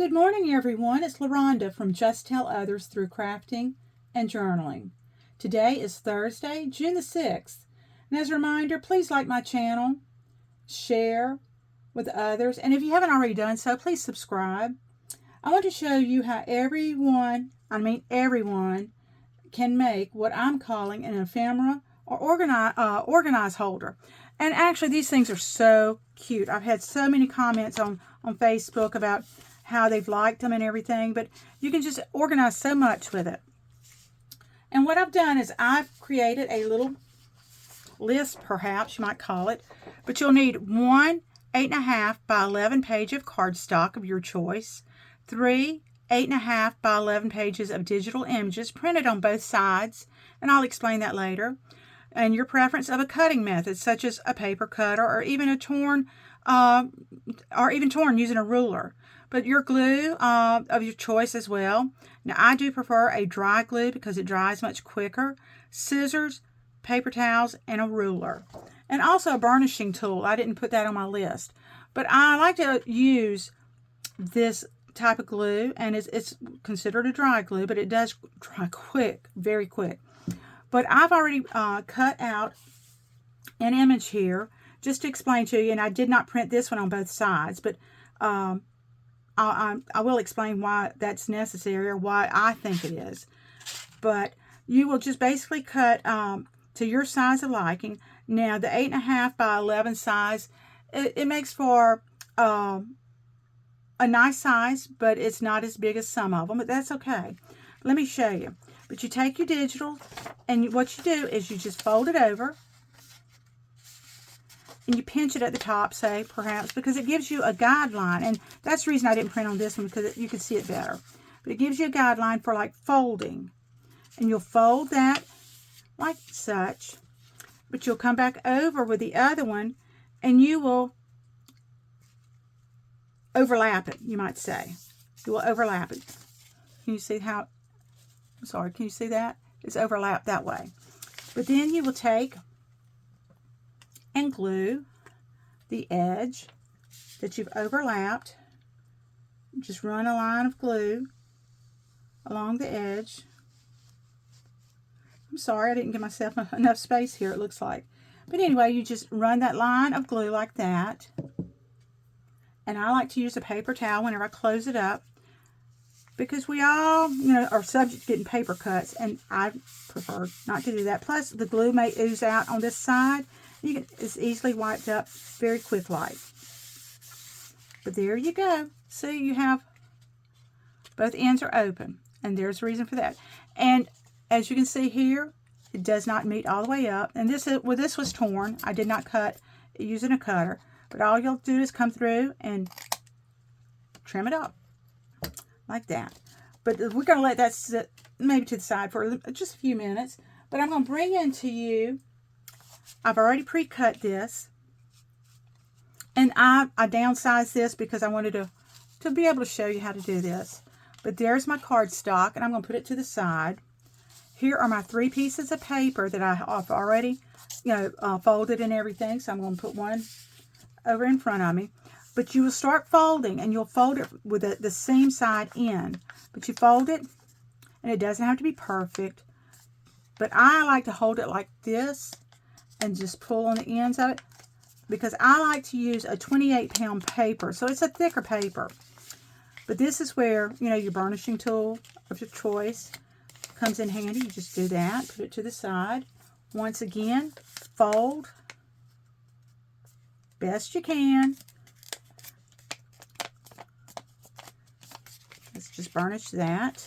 Good morning, everyone. It's LaRonda from Just Tell Others Through Crafting and Journaling. Today is Thursday, June the 6th. And as a reminder, please like my channel, share with others, and if you haven't already done so, please subscribe. I want to show you how everyone can make what I'm calling an ephemera or organize holder. And actually, these things are so cute. I've had so many comments on Facebook about how they've liked them and everything, but you can just organize so much with it. And what I've done is I've created a little list, perhaps you might call it, but you'll need one 8.5 by 11 page of cardstock of your choice, 3 8.5 by 11 pages of digital images printed on both sides, and I'll explain that later, and your preference of a cutting method, such as a paper cutter or even torn using a ruler. But your glue of your choice as well. Now, I do prefer a dry glue because it dries much quicker. Scissors, paper towels, and a ruler. And also a burnishing tool. I didn't put that on my list. But I like to use this type of glue, and it's considered a dry glue, but it does dry quick, very quick. But I've already cut out an image here just to explain to you, and I did not print this one on both sides, but I will explain why that's necessary or why I think it is. But you will just basically cut to your size of liking. Now, the 8.5 by 11 size, it makes for a nice size, but it's not as big as some of them, but that's okay. Let me show you. But you take your digital, and what you do is you just fold it over, and you pinch it at the top, say, perhaps, because it gives you a guideline, and that's the reason I didn't print on this one, because you can see it better. But it gives you a guideline for, like, folding. And you'll fold that like such, but you'll come back over with the other one, and you will overlap it, you might say. You will overlap it. Can you see how, I'm sorry, can you see that? It's overlapped that way. But then you will take and glue the edge that you've overlapped. Just run a line of glue along the edge. I'm sorry, I didn't give myself enough space here, it looks like. But anyway, you just run that line of glue like that. And I like to use a paper towel whenever I close it up, because we all, are subject to getting paper cuts, and I prefer not to do that. Plus, the glue may ooze out on this side. It's easily wiped up very quick like. But there you go. See, you have both ends are open, and there's a reason for that. And as you can see here, it does not meet all the way up. And this was torn. I did not cut using a cutter, but all you'll do is come through and trim it up like that. But we're going to let that sit maybe to the side for just a few minutes. But I'm going to bring into you, I've already pre-cut this, and I downsized this because I wanted to be able to show you how to do this. But there's my cardstock, and I'm going to put it to the side. Here are my 3 pieces of paper that I've already, folded and everything. So I'm going to put one over in front of me. But you will start folding, and you'll fold it with the seam side in. But you fold it, and it doesn't have to be perfect. But I like to hold it like this and just pull on the ends of it, because I like to use a 28-pound paper. So it's a thicker paper. But this is where, your burnishing tool of your choice comes in handy. You just do that, put it to the side. Once again, fold best you can. Let's just burnish that.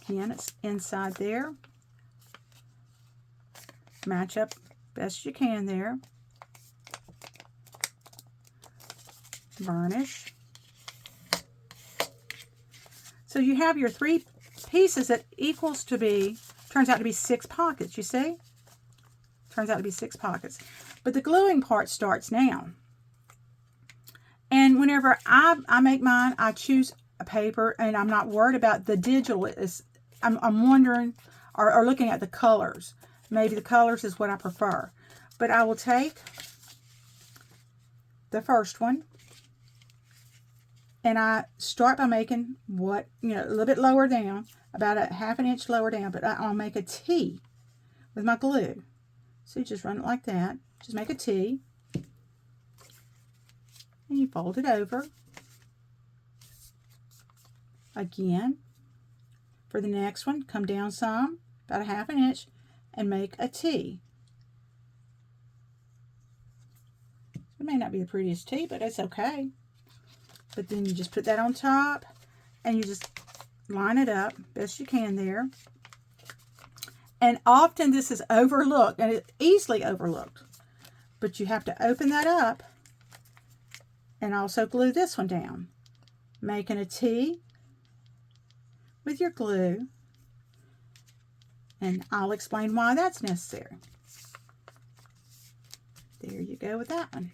Again, it's inside there. Match up best you can there. Burnish. So you have your 3 pieces that turns out to be 6 pockets, you see? Turns out to be 6 pockets. But the gluing part starts now. And whenever I make mine, I choose a paper, and I'm not worried about the digital. I'm wondering, or looking at the colors. Maybe the colors is what I prefer. But I will take the first one, and I start by making what, a little bit lower down, about a ½ inch lower down, but I'll make a T with my glue. So you just run it like that. Just make a T, and you fold it over. Again, for the next one, come down some, about a ½ inch, and make a T. It may not be the prettiest T, but it's okay. But then you just put that on top, and you just line it up best you can there. And often this is overlooked, and it's easily overlooked. But you have to open that up and also glue this one down, making a T with your glue. And I'll explain why that's necessary. There you go with that one.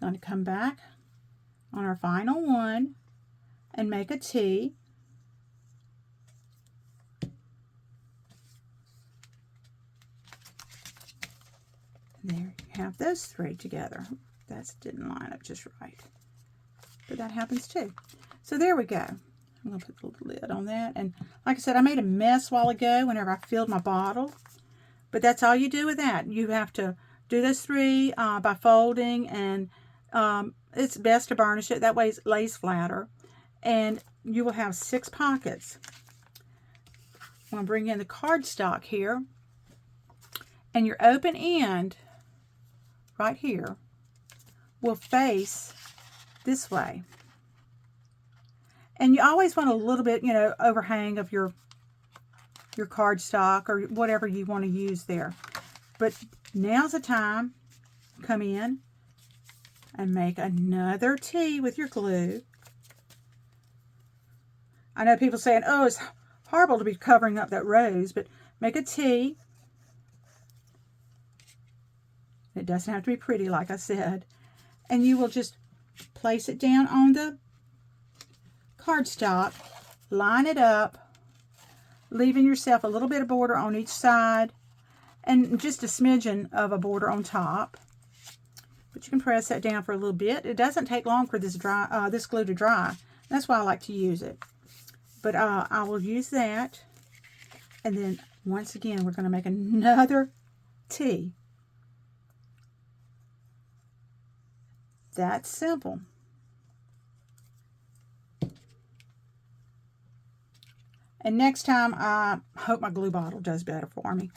I'm going to come back on our final one and make a T. There you have those three together. That didn't line up just right, but that happens too. So there we go. I'm going to put the lid on that. And like I said, I made a mess a while ago whenever I filled my bottle, but that's all you do with that. You have to do those three by folding, and it's best to burnish it. That way it lays flatter, and you will have 6 pockets. I'm going to bring in the cardstock here, and your open end right here will face this way. And you always want a little bit, overhang of your cardstock or whatever you want to use there. But now's the time. Come in and make another T with your glue. I know people saying, oh, it's horrible to be covering up that rose, but make a T. It doesn't have to be pretty, like I said. And you will just place it down on the cardstock, line it up, leaving yourself a little bit of border on each side, and just a smidgen of a border on top. But you can press that down for a little bit. It doesn't take long for this glue to dry. That's why I like to use it. But I will use that, and then once again we're going to make another T. That's simple. And next time, I hope my glue bottle does better for me,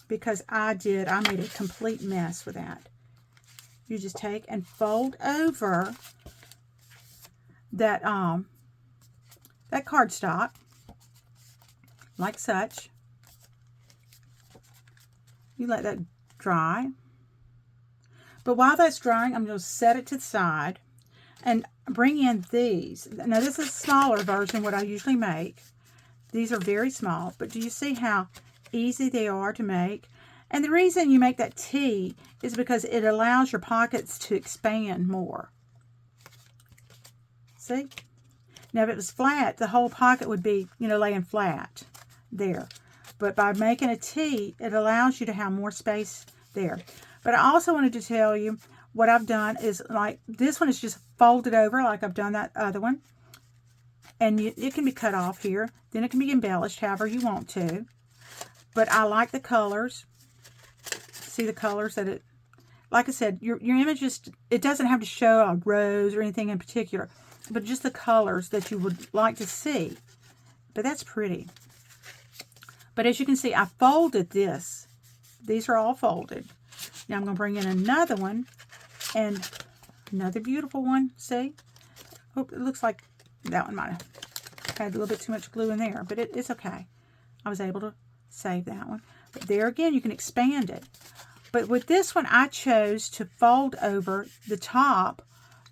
because I made a complete mess with that. You just take and fold over that that cardstock like such. You let that dry. But while that's drying, I'm going to set it to the side and bring in these. Now, this is a smaller version of what I usually make. These are very small, but do you see how easy they are to make? And the reason you make that T is because it allows your pockets to expand more. See? Now, if it was flat, the whole pocket would be, laying flat there. But by making a T, it allows you to have more space there. But I also wanted to tell you what I've done is, like, this one is just folded over like I've done that other one. And it can be cut off here. Then it can be embellished however you want to. But I like the colors. See the colors that it... Like I said, your image just... It doesn't have to show a rose or anything in particular. But just the colors that you would like to see. But that's pretty. But as you can see, I folded this. These are all folded. Now I'm going to bring in another one. And another beautiful one. See? Oh, it looks like that one might have had a little bit too much glue in there. But it's okay. I was able to save that one. But there again, you can expand it. But with this one, I chose to fold over the top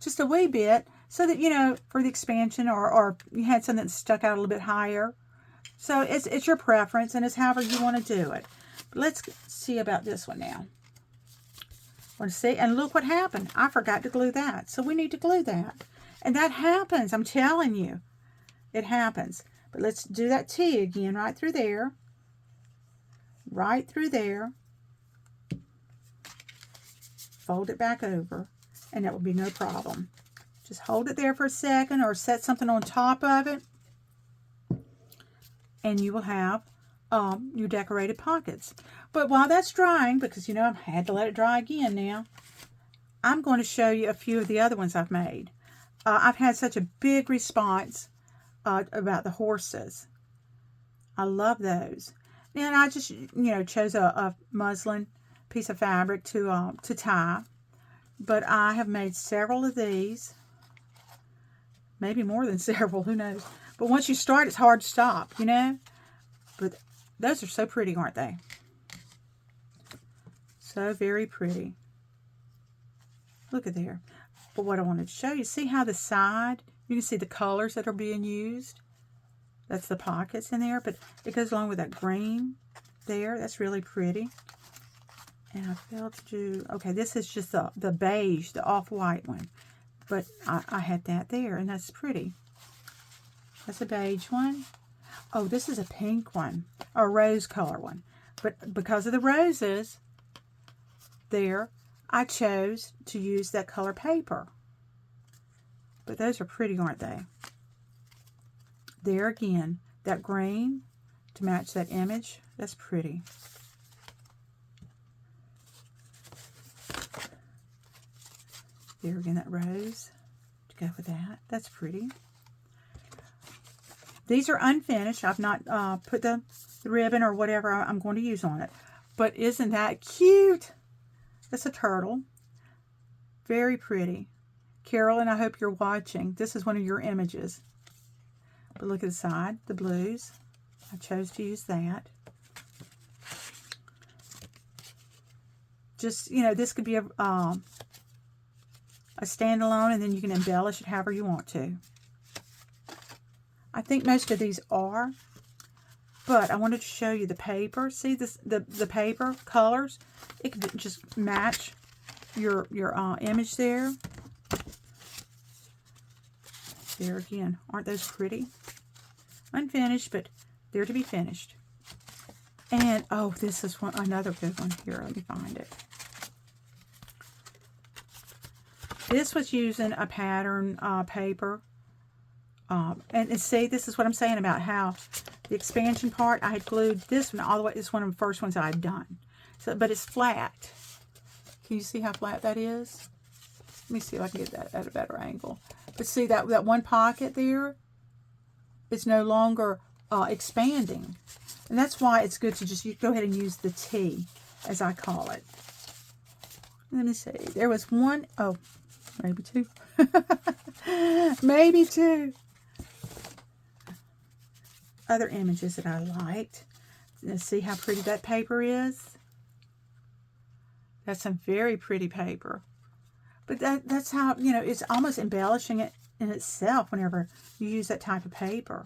just a wee bit so that, for the expansion, or you had something that stuck out a little bit higher. So it's your preference, and it's however you want to do it. But let's see about this one now. Want to see? And look what happened. I forgot to glue that. So we need to glue that. And that happens. I'm telling you. It happens. But let's do that T again right through there. Right through there. fold it back over, and that will be no problem. Just hold it there for a second or set something on top of it, and you will have your decorated pockets. But while that's drying, because, you know, I had to let it dry again now, I'm going to show you a few of the other ones I've made. I've had such a big response about the horses. I love those. And I just, you know, chose a muslin piece of fabric to tie. But I have made several of these. Maybe more than several, who knows. But once you start, it's hard to stop, you know. But those are so pretty, aren't they? So very pretty. Look at there. But what I wanted to show you, see how the side, you can see the colors that are being used. That's the pockets in there, but it goes along with that green there. That's really pretty. And I failed to do, okay, this is just the beige, the off-white one. But I had that there, and that's pretty. That's a beige one. Oh, this is a pink one, a rose color one. But because of the roses there, I chose to use that color paper. But those are pretty, aren't they? There again, that green to match that image. That's pretty. There again, that rose to go with that. That's pretty. These are unfinished. I've not put the ribbon or whatever I'm going to use on it. But isn't that cute? That's a turtle. Very pretty. Carolyn, I hope you're watching. This is one of your images. But look at the side, the blues. I chose to use that. Just, you know, this could be a standalone, and then you can embellish it however you want to. I think most of these are, but I wanted to show you the paper. See this, the paper colors? It could just match your image there. There again, aren't those pretty? Unfinished, but they're to be finished. And oh, this is one, another good one. Here, let me find it. This was using a pattern paper. And see, this is what I'm saying about how the expansion part, I had glued this one all the way. It's one of the first ones that I've done. So, but it's flat. Can you see how flat that is? Let me see if I can get that at a better angle. But see, that one pocket there, it's no longer expanding. And that's why it's good to just go ahead and use the T, as I call it. Let me see. There was one, oh, maybe two. Maybe two. Other images that I liked. Let's see how pretty that paper is. That's some very pretty paper. But that's how, you know, it's almost embellishing it in itself whenever you use that type of paper.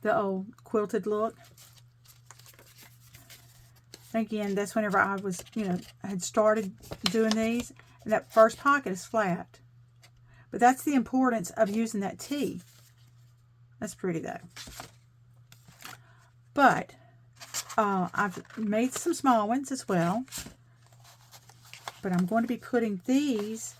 The old quilted look. Again, that's whenever I was, you know, I had started doing these. And that first pocket is flat. But that's the importance of using that T. That's pretty, though. But I've made some small ones as well. But I'm going to be putting these,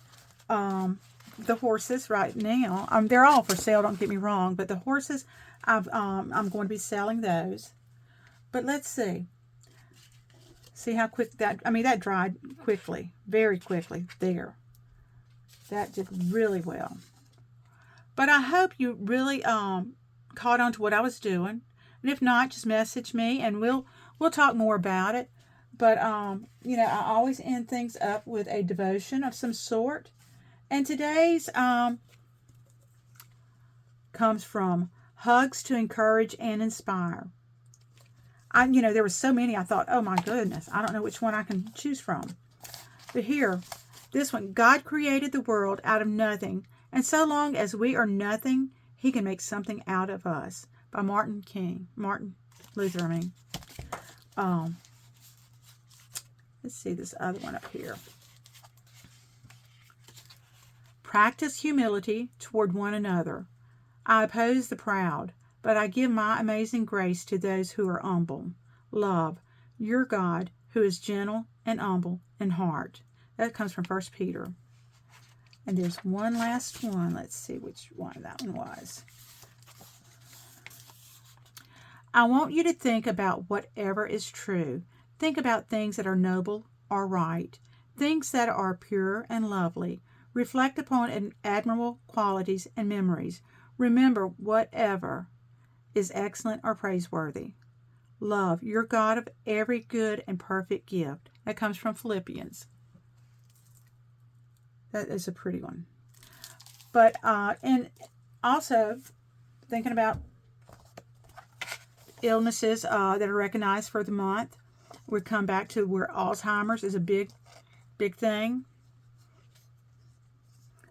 the horses right now. They're all for sale, don't get me wrong. But the horses, I'm going to be selling those. But let's see. See how quick that, I mean, that dried quickly. Very quickly. There. That did really well. But I hope you really caught on to what I was doing. And if not, just message me and we'll talk more about it. But, you know, I always end things up with a devotion of some sort. And today's comes from Hugs to Encourage and Inspire. You know, there were so many, I thought, oh my goodness, I don't know which one I can choose from. But here, this one, God created the world out of nothing, and so long as we are nothing, He can make something out of us. By Martin Luther, I mean. Let's see this other one up here. Practice humility toward one another. I oppose the proud, but I give my amazing grace to those who are humble. Love. your God, who is gentle and humble in heart. That comes from 1 Peter. And there's one last one. Let's see which one that one was. I want you to think about whatever is true. Think about things that are noble or right, things that are pure and lovely. Reflect upon admirable qualities and memories. Remember whatever is excellent or praiseworthy. Love your God of every good and perfect gift. That comes from Philippians. That is a pretty one. But, and also thinking about illnesses that are recognized for the month. We come back to where Alzheimer's is a big thing.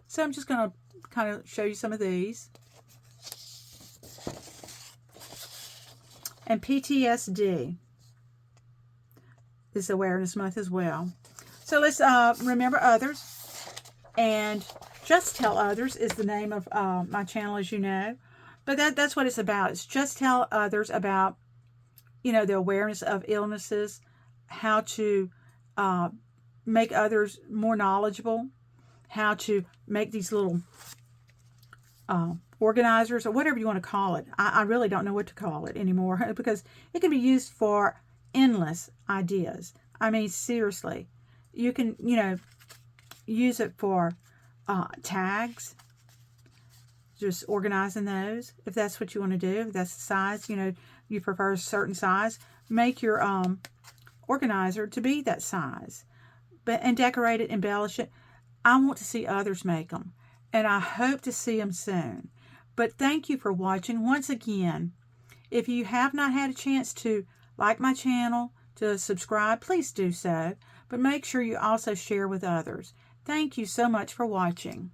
So I'm just going to kind of show you some of these. And PTSD is Awareness Month as well. So let's remember others. And Just Tell Others is the name of my channel, as you know. But that's what it's about. It's just tell others about, the awareness of illnesses, how to make others more knowledgeable, how to make these little organizers, or whatever you want to call it. I really don't know what to call it anymore because it can be used for endless ideas. I mean, seriously, you can, use it for tags, just organizing those, if that's what you want to do. If that's the size, you prefer a certain size, make your organizer to be that size, and decorate it, embellish it. I want to see others make them, and I hope to see them soon. But thank you for watching. Once again, if you have not had a chance to like my channel, to subscribe, please do so. But make sure you also share with others. Thank you so much for watching.